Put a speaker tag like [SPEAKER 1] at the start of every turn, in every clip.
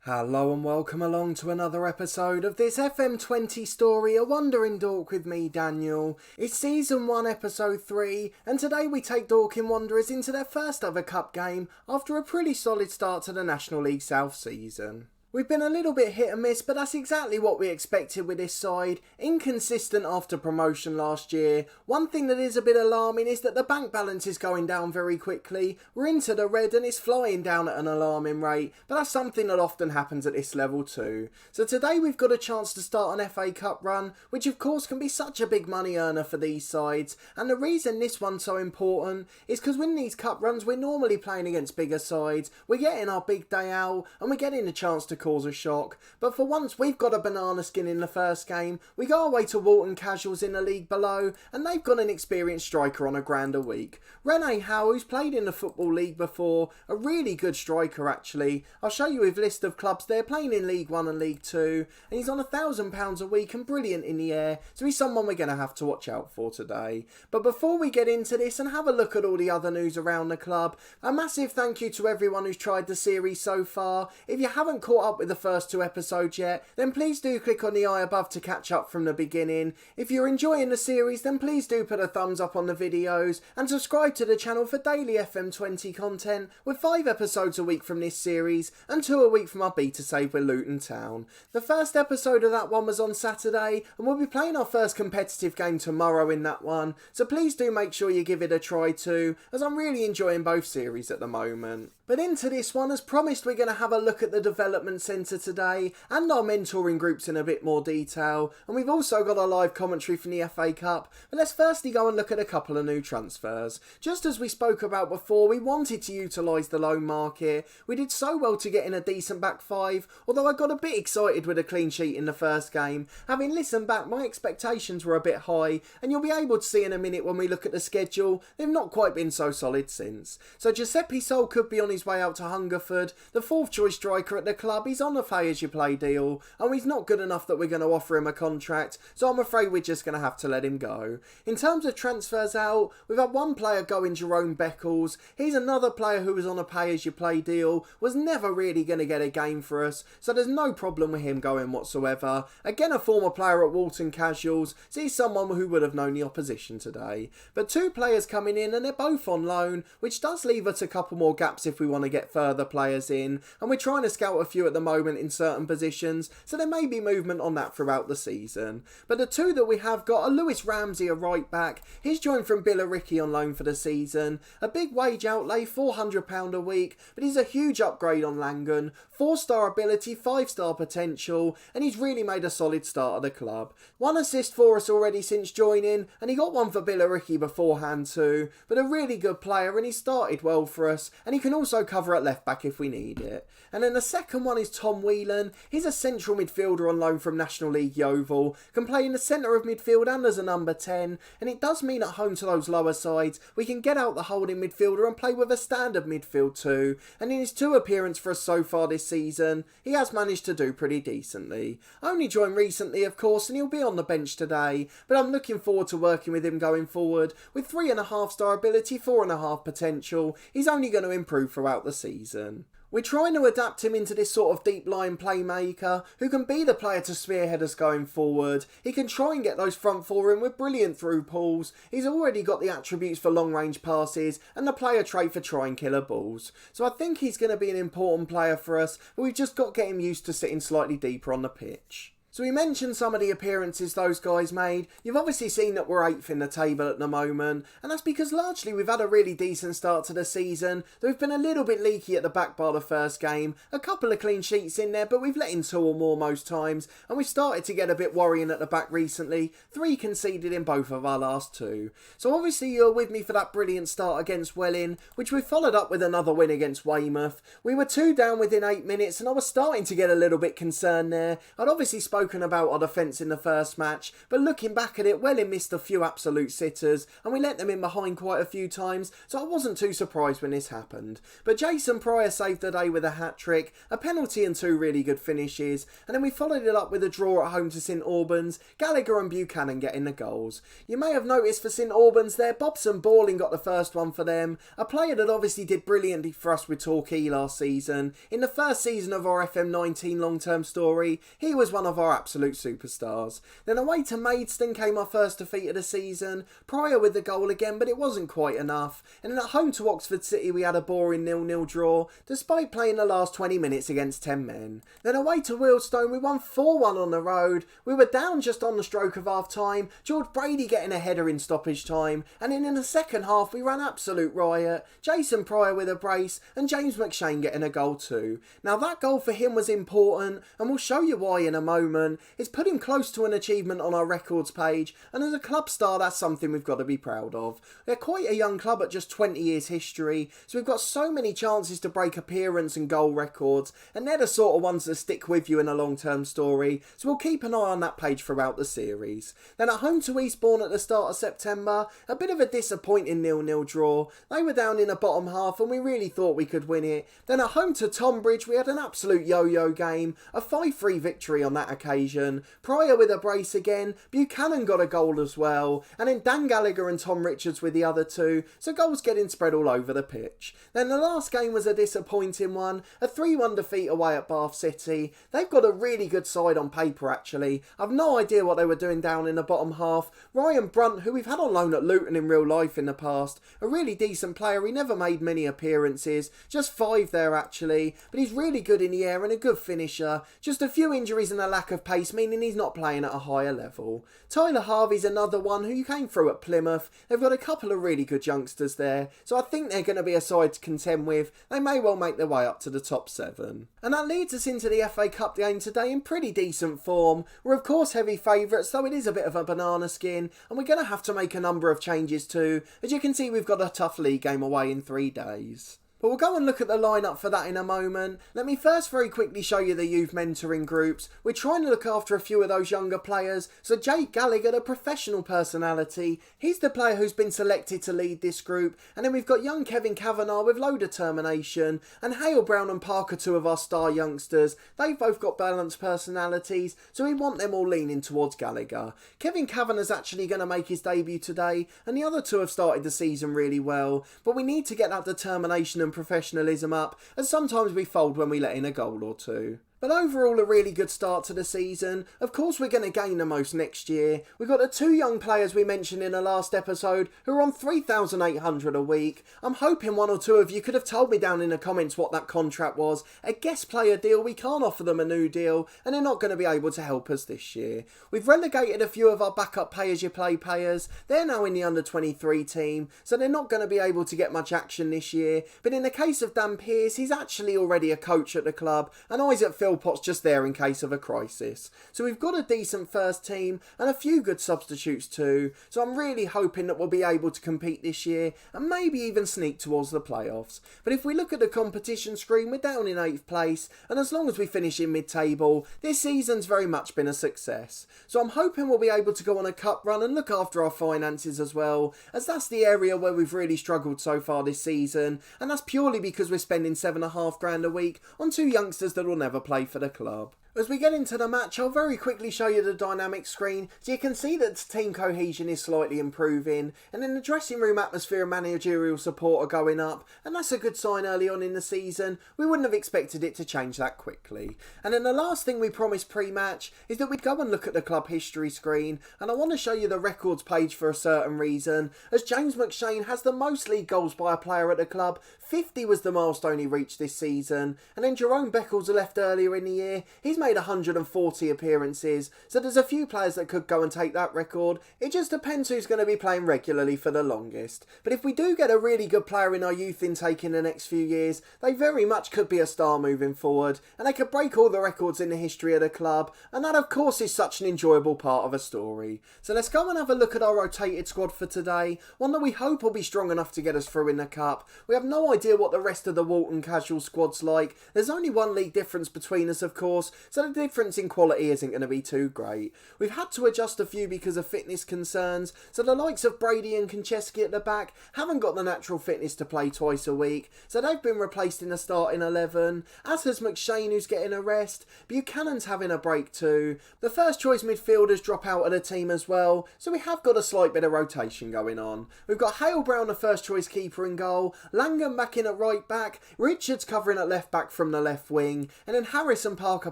[SPEAKER 1] Hello and welcome along to another episode of this FM20 story, A Wandering Dork with me, Daniel. It's Season 1, Episode 3, and today we take Dorking Wanderers into their first ever cup game after a pretty solid start to the National League South season. We've been a little bit hit and miss, but that's exactly what we expected with this side. Inconsistent after promotion last year. One thing that is a bit alarming is that the bank balance is going down very quickly. We're into the red and it's flying down at an alarming rate, but that's something that often happens at this level too. So today we've got a chance to start an FA Cup run, which of course can be such a big money earner for these sides. And the reason this one's so important is because when these cup runs we're normally playing against bigger sides. We're getting our big day out and we're getting a chance to cause a shock, but for once we've got a banana skin in the first game. We go away to Walton Casuals in the league below and they've got an experienced striker on a grand a week. Rene Howe, who's played in the Football League before, a really good striker actually. I'll show you his list of clubs there, playing in League 1 and League 2, and he's on £1,000 a week and brilliant in the air, so he's someone we're going to have to watch out for today. But before we get into this and have a look at all the other news around the club, a massive thank you to everyone who's tried the series so far. If you haven't caught up with the first 2 episodes yet, then please do click on the eye above to catch up from the beginning. If you're enjoying the series, then please do put a thumbs up on the videos and subscribe to the channel for daily FM20 content with 5 episodes a week from this series and 2 a week from our beta save with Luton Town. The first episode of that one was on Saturday and we'll be playing our first competitive game tomorrow in that one, so please do make sure you give it a try too, as I'm really enjoying both series at the moment. But into this one, as promised, we're going to have a look at the development centre today and our mentoring groups in a bit more detail, and we've also got a live commentary from the FA Cup. But let's firstly go and look at a couple of new transfers. Just as we spoke about before, we wanted to utilise the loan market. We did so well to get in a decent back 5, although I got a bit excited with a clean sheet in the first game. Having listened back, my expectations were a bit high, and you'll be able to see in a minute when we look at the schedule, they've not quite been so solid since. So Giuseppe Sol could be on his way out to Hungerford, the 4th choice striker at the club. He's on a pay-as-you-play deal, and he's not good enough that we're going to offer him a contract, so I'm afraid we're just going to have to let him go. In terms of transfers out, we've had one player going, Jerome Beckles. He's another player who was on a pay-as-you-play deal, was never really going to get a game for us, so there's no problem with him going whatsoever. Again, a former player at Walton Casuals, so he's someone who would have known the opposition today. But 2 players coming in and they're both on loan, which does leave us a couple more gaps if we want to get further players in, and we're trying to scout a few at the moment in certain positions, so there may be movement on that throughout the season. But the 2 that we have got are Lewis Ramsey, a right back. He's joined from Billericay on loan for the season. A big wage outlay, £400 a week, but he's a huge upgrade on Langan. 4-star ability, 5-star potential, and he's really made a solid start at the club. 1 assist for us already since joining, and he got 1 for Billericay beforehand too, but a really good player, and he started well for us, and he can also cover at left back if we need it. And then the second one is Tom Whelan. He's a central midfielder on loan from National League Yeovil, can play in the centre of midfield and as a number 10, and it does mean at home to those lower sides we can get out the holding midfielder and play with a standard midfield too, and in his 2 appearances for us so far this season he has managed to do pretty decently. Only joined recently of course, and he'll be on the bench today, but I'm looking forward to working with him going forward. With 3.5-star ability, 4.5 potential, he's only going to improve throughout the season. We're trying to adapt him into this sort of deep line playmaker who can be the player to spearhead us going forward. He can try and get those front 4 in with brilliant through pulls. He's already got the attributes for long range passes and the player trait for try and killer balls. So I think he's going to be an important player for us, but we've just got to get him used to sitting slightly deeper on the pitch. So we mentioned some of the appearances those guys made. You've obviously seen that we're 8th in the table at the moment, and that's because largely we've had a really decent start to the season. We've been a little bit leaky at the back bar the first game, a couple of clean sheets in there, but we've let in 2 or more most times, and we've started to get a bit worrying at the back recently. 3 conceded in both of our last 2. So obviously you're with me for that brilliant start against Welling, which we followed up with another win against Weymouth. We were 2 down within 8 minutes, and I was starting to get a little bit concerned there. I'd obviously spoken spoken about our defence in the first match, but looking back at it, Welling missed a few absolute sitters, and we let them in behind quite a few times, so I wasn't too surprised when this happened. But Jason Pryor saved the day with a hat-trick, a penalty and 2 really good finishes, and then we followed it up with a draw at home to St Albans, Gallagher and Buchanan getting the goals. You may have noticed for St Albans there, Bobson Balling got the first one for them, a player that obviously did brilliantly for us with Torquay last season. In the first season of our FM19 long-term story, he was one of our absolute superstars. Then away to Maidstone came our first defeat of the season, Pryor with the goal again, but it wasn't quite enough. And then at home to Oxford City we had a boring 0-0 draw, despite playing the last 20 minutes against 10 men. Then away to Wealdstone we won 4-1 on the road, we were down just on the stroke of half time, George Brady getting a header in stoppage time, and then in the second half we ran absolute riot, Jason Pryor with a brace and James McShane getting a goal too. Now that goal for him was important, and we'll show you why in a moment. It's put him close to an achievement on our records page, and as a club star that's something we've got to be proud of. They're quite a young club at just 20 years history, so we've got so many chances to break appearance and goal records, and they're the sort of ones that stick with you in a long-term story, so we'll keep an eye on that page throughout the series. Then at home to Eastbourne at the start of September, a bit of a disappointing 0-0 draw. They were down in the bottom half and we really thought we could win it. Then at home to Tonbridge we had an absolute yo-yo game, a 5-3 victory on that occasion. Pryor with a brace again, Buchanan got a goal as well, and then Dan Gallagher and Tom Richards with the other 2, so goals getting spread all over the pitch. Then the last game was a disappointing one, a 3-1 defeat away at Bath City. They've got a really good side on paper actually. I've no idea what they were doing down in the bottom half. Ryan Brunt, who we've had on loan at Luton in real life in the past, a really decent player. He never made many appearances, just 5 there actually, but he's really good in the air and a good finisher. Just a few injuries and a lack of pace meaning he's not playing at a higher level. Tyler Harvey's another one who came through at Plymouth. They've got a couple of really good youngsters there, so I think they're going to be a side to contend with. They may well make their way up to the top 7. And that leads us into the FA Cup game today in pretty decent form. We're of course heavy favourites, though it is a bit of a banana skin, and we're going to have to make a number of changes too. As you can see, we've got a tough league game away in 3 days. But we'll go and look at the lineup for that in a moment. Let me first very quickly show you the youth mentoring groups. We're trying to look after a few of those younger players. So Jake Gallagher, the professional personality, he's the player who's been selected to lead this group. And then we've got young Kevin Kavanagh with low determination, and Hale Brown and Parker, 2 of our star youngsters. They've both got balanced personalities, so we want them all leaning towards Gallagher. Kevin Kavanagh's actually going to make his debut today, and the other 2 have started the season really well. But we need to get that determination and professionalism up, as sometimes we fold when we let in a goal or 2. But overall a really good start to the season. Of course we're going to gain the most next year. We've got the 2 young players we mentioned in the last episode who are on $3,800 a week. I'm hoping 1 or 2 of you could have told me down in the comments what that contract was. A guest player deal, we can't offer them a new deal, and they're not going to be able to help us this year. We've relegated a few of our backup pay-as-you-play players. They're now in the under-23 team, so they're not going to be able to get much action this year. But in the case of Dan Pearce, he's actually already a coach at the club, and Isaac Philpott's just there in case of a crisis. So we've got a decent first team and a few good substitutes too, so I'm really hoping that we'll be able to compete this year and maybe even sneak towards the playoffs. But if we look at the competition screen, we're down in 8th place, and as long as we finish in mid-table, this season's very much been a success. So I'm hoping we'll be able to go on a cup run and look after our finances as well, as that's the area where we've really struggled so far this season, and that's purely because we're spending £7,500 a week on 2 youngsters that will never play for the club. As we get into the match, I'll very quickly show you the dynamic screen, so you can see that team cohesion is slightly improving, and then the dressing room atmosphere and managerial support are going up, and that's a good sign early on in the season. We wouldn't have expected it to change that quickly. And then the last thing we promised pre-match is that we'd go and look at the club history screen, and I want to show you the records page for a certain reason, as James McShane has the most league goals by a player at the club. 50 was the milestone he reached this season, and then Jerome Beckles left earlier in the year. He's made 140 appearances, so there's a few players that could go and take that record. It just depends who's going to be playing regularly for the longest. But if we do get a really good player in our youth intake in the next few years, they very much could be a star moving forward, and they could break all the records in the history of the club, and that of course is such an enjoyable part of a story. So let's go and have a look at our rotated squad for today, one that we hope will be strong enough to get us through in the cup. We have no idea what the rest of the Walton Casuals squad's like. There's only 1 league difference between us of course, so the difference in quality isn't going to be too great. We've had to adjust a few because of fitness concerns, so the likes of Brady and Konchesky at the back haven't got the natural fitness to play twice a week, so they've been replaced in the starting 11, as has McShane, who's getting a rest. Buchanan's having a break too. The first choice midfielders drop out of the team as well, so we have got a slight bit of rotation going on. We've got Hale Brown, the first choice keeper, in goal, Langham back in at right back, Richards covering at left back from the left wing, and then Harris and Parker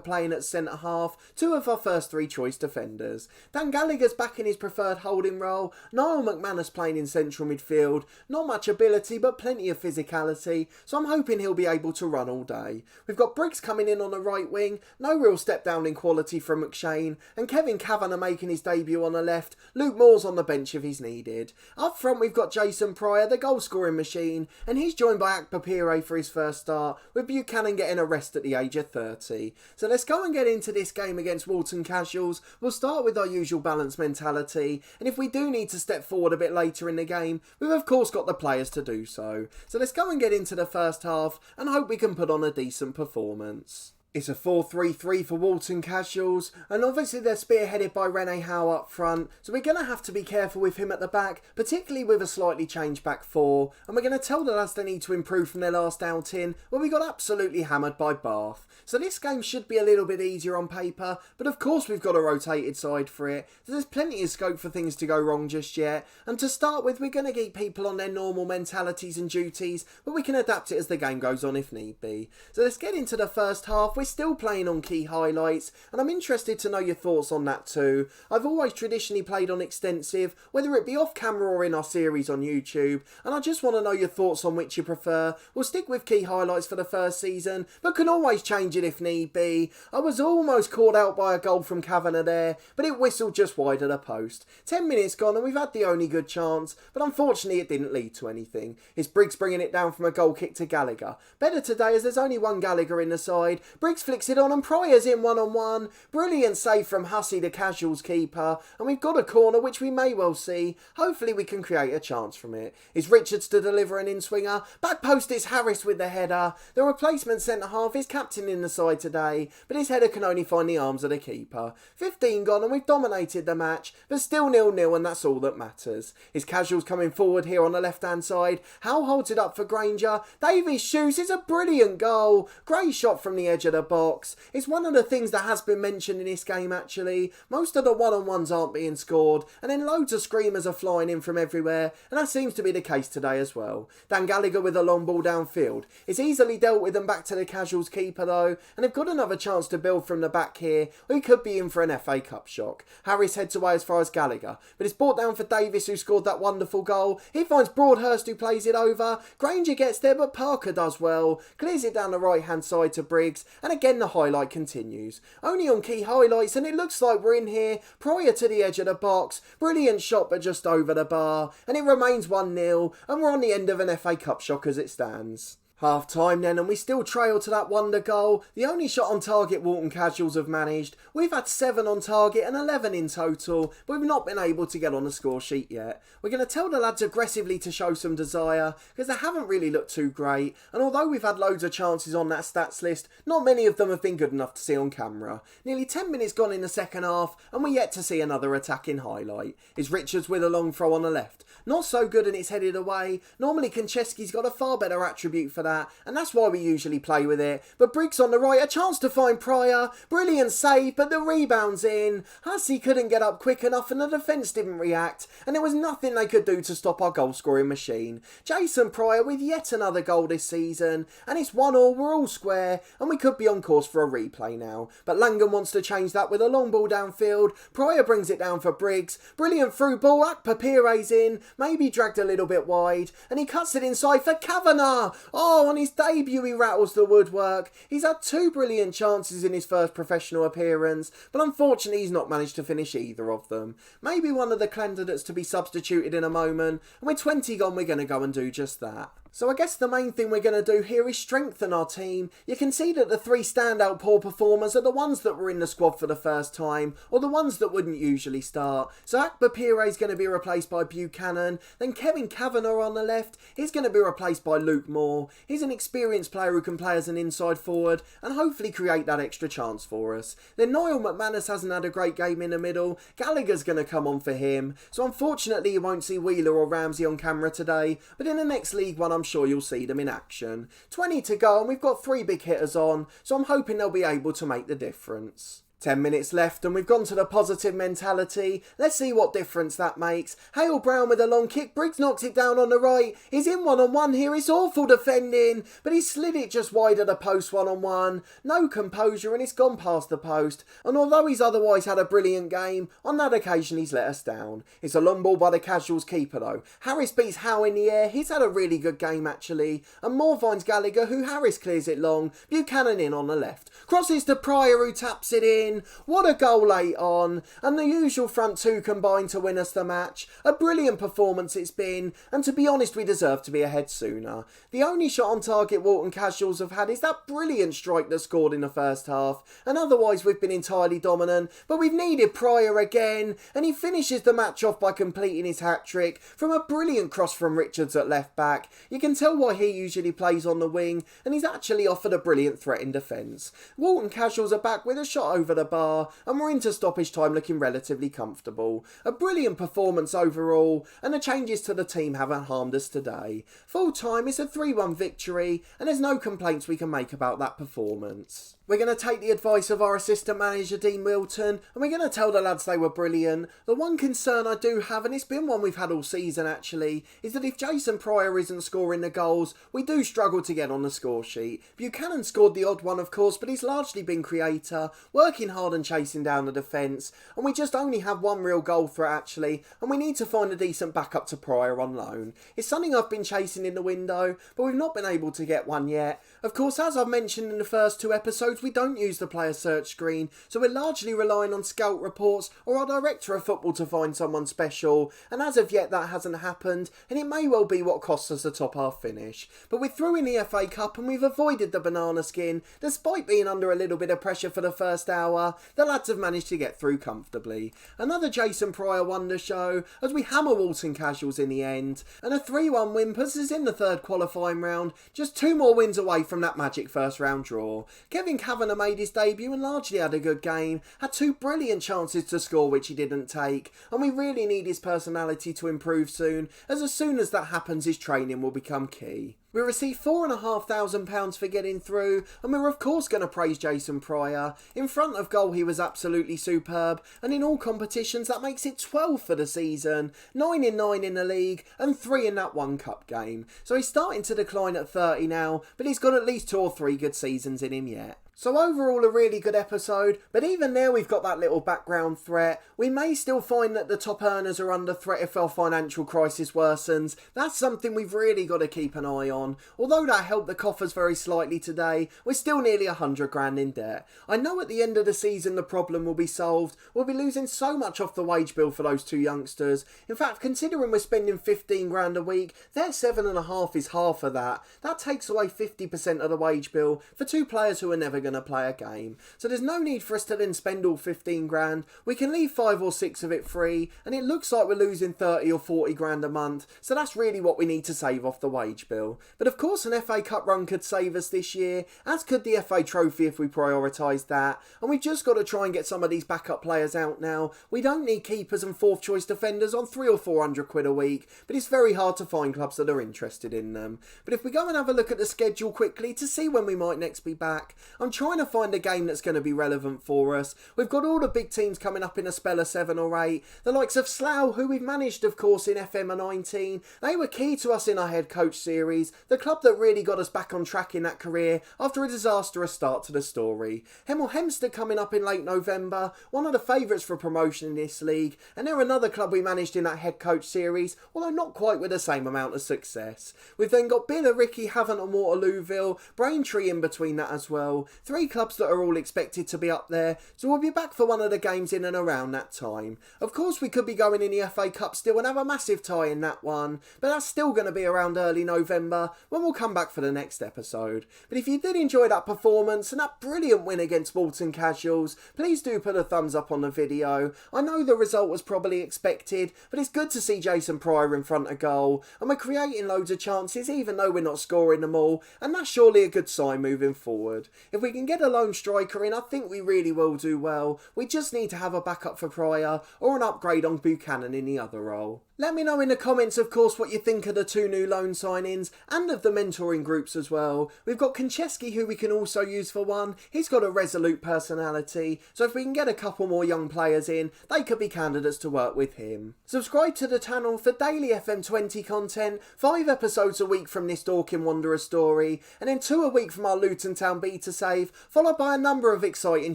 [SPEAKER 1] playing at centre half, two of our first three choice defenders. Dan Gallagher's back in his preferred holding role, Niall McManus playing in central midfield, not much ability but plenty of physicality, so I'm hoping he'll be able to run all day. We've got Briggs coming in on the right wing, no real step down in quality from McShane, and Kevin Kavanagh making his debut on the left, Luke Moore's on the bench if he's needed. Up front we've got Jason Pryor, the goal scoring machine, and he's joined by Akpapire for his first start, with Buchanan getting a rest at the age of 30. So let's go and get into this game against Walton Casuals. We'll start with our usual balanced mentality, and if we do need to step forward a bit later in the game, we've of course got the players to do so. So let's go and get into the first half and hope we can put on a decent performance. It's a 4-3-3 for Walton Casuals, and obviously they're spearheaded by Rene Howe up front, so we're going to have to be careful with him at the back, particularly with a slightly changed back four, and we're going to tell the lads they need to improve from their last outing, where we got absolutely hammered by Bath. So this game should be a little bit easier on paper, but of course we've got a rotated side for it, so there's plenty of scope for things to go wrong just yet, and to start with we're going to keep people on their normal mentalities and duties, but we can adapt it as the game goes on if need be. So let's get into the first half. We're still playing on key highlights, and I'm interested to know your thoughts on that too. I've always traditionally played on extensive, whether it be off camera or in our series on YouTube, and I just want to know your thoughts on which you prefer. We'll stick with key highlights for the first season, but can always change it if need be. I was almost caught out by a goal from Kavanagh there, but it whistled just wide of the post. 10 minutes gone and we've had the only good chance, but unfortunately it didn't lead to anything. It's Briggs bringing it down from a goal kick to Gallagher. Better today as there's only one Gallagher in the side. Briggs flicks it on and Pryor's in one-on-one. Brilliant save from Hussey, the Casuals keeper, and we've got a corner which we may well see. Hopefully we can create a chance from it. It's Richards to deliver an in-swinger. Back post is Harris with the header. The replacement centre-half is captain in the side today, but his header can only find the arms of the keeper. 15 gone and we've dominated the match, but still 0-0 and that's all that matters. His Casuals coming forward here on the left-hand side. Howe holds it up for Granger. Davies shoots. It's a brilliant goal. Great shot from the edge of the box. It's one of the things that has been mentioned in this game actually. Most of the one-on-ones aren't being scored, and then loads of screamers are flying in from everywhere, and that seems to be the case today as well. Dan Gallagher with a long ball downfield. It's easily dealt with and back to the Casuals keeper though, and they've got another chance to build from the back here. We could be in for an FA Cup shock. Harris heads away as far as Gallagher, but it's brought down for Davis who scored that wonderful goal. He finds Broadhurst who plays it over. Granger gets there but Parker does well. Clears it down the right hand side to Briggs, and again the highlight continues. Only on key highlights and it looks like we're in here. Pryor to the edge of the box. Brilliant shot but just over the bar, and it remains 1-0 and we're on the end of an FA Cup shock as it stands. Half time then, and we still trail to that wonder goal. The only shot on target Walton Casuals have managed. We've had 7 on target and 11 in total, but we've not been able to get on the score sheet yet. We're going to tell the lads aggressively to show some desire, because they haven't really looked too great, and although we've had loads of chances on that stats list, not many of them have been good enough to see on camera. Nearly 10 minutes gone in the second half, and we're yet to see another attacking highlight. It's Richards with a long throw on the left. Not so good and it's headed away. Normally Konchesky's got a far better attribute for that, and that's why we usually play with it. But Briggs on the right, a chance to find Pryor. Brilliant save, but the rebound's in. Hussey couldn't get up quick enough and the defence didn't react, and there was nothing they could do to stop our goal scoring machine. Jason Pryor with yet another goal this season, and it's 1-1, we're all square, and we could be on course for a replay now. But Langham wants to change that with a long ball downfield. Pryor brings it down for Briggs. Brilliant through ball, Akpapire's in, maybe dragged a little bit wide, and he cuts it inside for Kavanagh. Oh, on his debut he rattles the woodwork. He's had 2 brilliant chances in his first professional appearance, but unfortunately he's not managed to finish either of them. Maybe one of the candidates to be substituted in a moment, and with 20 gone we're going to go and do just that. So I guess the main thing we're going to do here is strengthen our team. You can see that the three standout poor performers are the ones that were in the squad for the first time, or the ones that wouldn't usually start. So Akbar Pire is going to be replaced by Buchanan, then Kevin Kavanagh on the left, he's going to be replaced by Luke Moore. He's an experienced player who can play as an inside forward and hopefully create that extra chance for us. Then Niall McManus hasn't had a great game in the middle, Gallagher's going to come on for him. So unfortunately you won't see Wheeler or Ramsey on camera today, but in the next League One I'm sure you'll see them in action. 20 to go and we've got 3 big hitters on, so I'm hoping they'll be able to make the difference. 10 minutes left and we've gone to the positive mentality. Let's see what difference that makes. Hale Brown with a long kick. Briggs knocks it down on the right. He's in one-on-one here. It's awful defending, but he slid it just wide of the post one-on-one. No composure and it's gone past the post. And although he's otherwise had a brilliant game, on that occasion he's let us down. It's a long ball by the Casuals keeper though. Harris beats Howe in the air. He's had a really good game actually. And Moore finds Gallagher, who Harris clears it long. Buchanan in on the left. Crosses to Pryor, who taps it in. What a goal late on, and the usual front two combined to win us the match. A brilliant performance it's been, and to be honest we deserve to be ahead sooner. The only shot on target Walton Casuals have had is that brilliant strike that scored in the first half, and otherwise we've been entirely dominant, but we've needed Pryor again, and he finishes the match off by completing his hat-trick from a brilliant cross from Richards at left back. You can tell why he usually plays on the wing, and he's actually offered a brilliant threat in defence. Walton Casuals are back with a shot over the bar, and we're into stoppage time looking relatively comfortable. A brilliant performance overall, and the changes to the team haven't harmed us today. Full time is a 3-1 victory, and there's no complaints we can make about that performance. We're going to take the advice of our assistant manager Dean Wilton, and we're going to tell the lads they were brilliant. The one concern I do have, and it's been one we've had all season actually, is that if Jason Pryor isn't scoring the goals, we do struggle to get on the score sheet. Buchanan scored the odd one of course, but he's largely been creator, working hard and chasing down the defence, and we just only have one real goal threat actually, and we need to find a decent backup to Pryor on loan. It's something I've been chasing in the window, but we've not been able to get one yet. Of course, as I've mentioned in the first 2 episodes, we don't use the player search screen, so we're largely relying on scout reports or our director of football to find someone special, and as of yet that hasn't happened, and it may well be what costs us the top half finish. But we're through in the FA Cup and we've avoided the banana skin. Despite being under a little bit of pressure for the first hour, the lads have managed to get through comfortably. Another Jason Pryor wonder show as we hammer Walton Casuals in the end, and a 3-1 win puts us in the 3rd qualifying round, just 2 more wins away from that magic first round draw. Kevin Kavanagh made his debut and largely had a good game, had 2 brilliant chances to score which he didn't take, and we really need his personality to improve soon as that happens his training will become key. We received £4,500 for getting through, and we were of course going to praise Jason Pryor. In front of goal he was absolutely superb, and in all competitions that makes it 12 for the season, 9 in 9 in the league, and 3 in that one cup game. So he's starting to decline at 30 now, but he's got at least 2 or 3 good seasons in him yet. So overall a really good episode, but even there we've got that little background threat. We may still find that the top earners are under threat if our financial crisis worsens. That's something we've really got to keep an eye on. Although that helped the coffers very slightly today, we're still nearly 100 grand in debt. I know at the end of the season the problem will be solved. We'll be losing so much off the wage bill for those 2 youngsters. In fact, considering we're spending 15 grand a week, their 7.5 is half of that. That takes away 50% of the wage bill for 2 players who are never going to play a game. So there's no need for us to then spend all 15 grand. We can leave 5 or 6 of it free, and it looks like we're losing 30 or 40 grand a month. So that's really what we need to save off the wage bill. But of course an FA Cup run could save us this year, as could the FA Trophy if we prioritised that. And we've just got to try and get some of these backup players out now. We don't need keepers and 4th choice defenders on 300 or 400 quid a week, but it's very hard to find clubs that are interested in them. But if we go and have a look at the schedule quickly to see when we might next be back, I'm trying to find a game that's going to be relevant for us. We've got all the big teams coming up in a spell of 7 or 8. The likes of Slough, who we've managed of course in FM19. They were key to us in our head coach series, the club that really got us back on track in that career after a disastrous start to the story. Hemel Hempstead coming up in late November, one of the favourites for promotion in this league, and they're another club we managed in that head coach series, although not quite with the same amount of success. We've then got Billericay, Havant and Waterlooville, Braintree in between that as well. 3 clubs that are all expected to be up there, so we'll be back for one of the games in and around that time. Of course we could be going in the FA Cup still and have a massive tie in that one, but that's still going to be around early November, when we'll come back for the next episode. But if you did enjoy that performance and that brilliant win against Walton Casuals, please do put a thumbs up on the video. I know the result was probably expected, but it's good to see Jason Pryor in front of goal, and we're creating loads of chances even though we're not scoring them all, and that's surely a good sign moving forward. If we can get a lone striker in, I think we really will do well. We just need to have a backup for Pryor or an upgrade on Buchanan in the other role. Let me know in the comments, of course, what you think of the 2 new loan signings and of the mentoring groups as well. We've got Konchesky, who we can also use for one. He's got a resolute personality, so if we can get a couple more young players in, they could be candidates to work with him. Subscribe to the channel for daily FM20 content, 5 episodes a week from this Dorking Wanderers story, and then 2 a week from our Luton Town beta save, followed by a number of exciting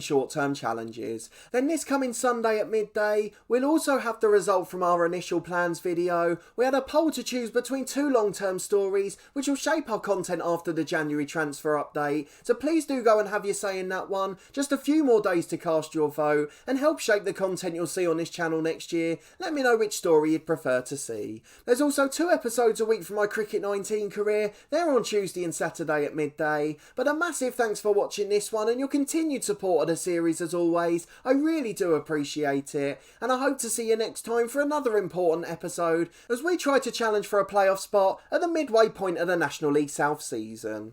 [SPEAKER 1] short-term challenges. Then this coming Sunday at midday, we'll also have the result from our initial plans video. We had a poll to choose between 2 long-term stories which will shape our content after the January transfer update, so please do go and have your say in that one. Just a few more days to cast your vote and help shape the content you'll see on this channel next year. Let me know which story you'd prefer to see. There's also 2 episodes a week from my Cricket 19 career. They're on Tuesday and Saturday at midday. But a massive thanks for watching this one and your continued support of the series as always. I really do appreciate it, and I hope to see you next time for another important episode as we try to challenge for a playoff spot at the midway point of the National League South season.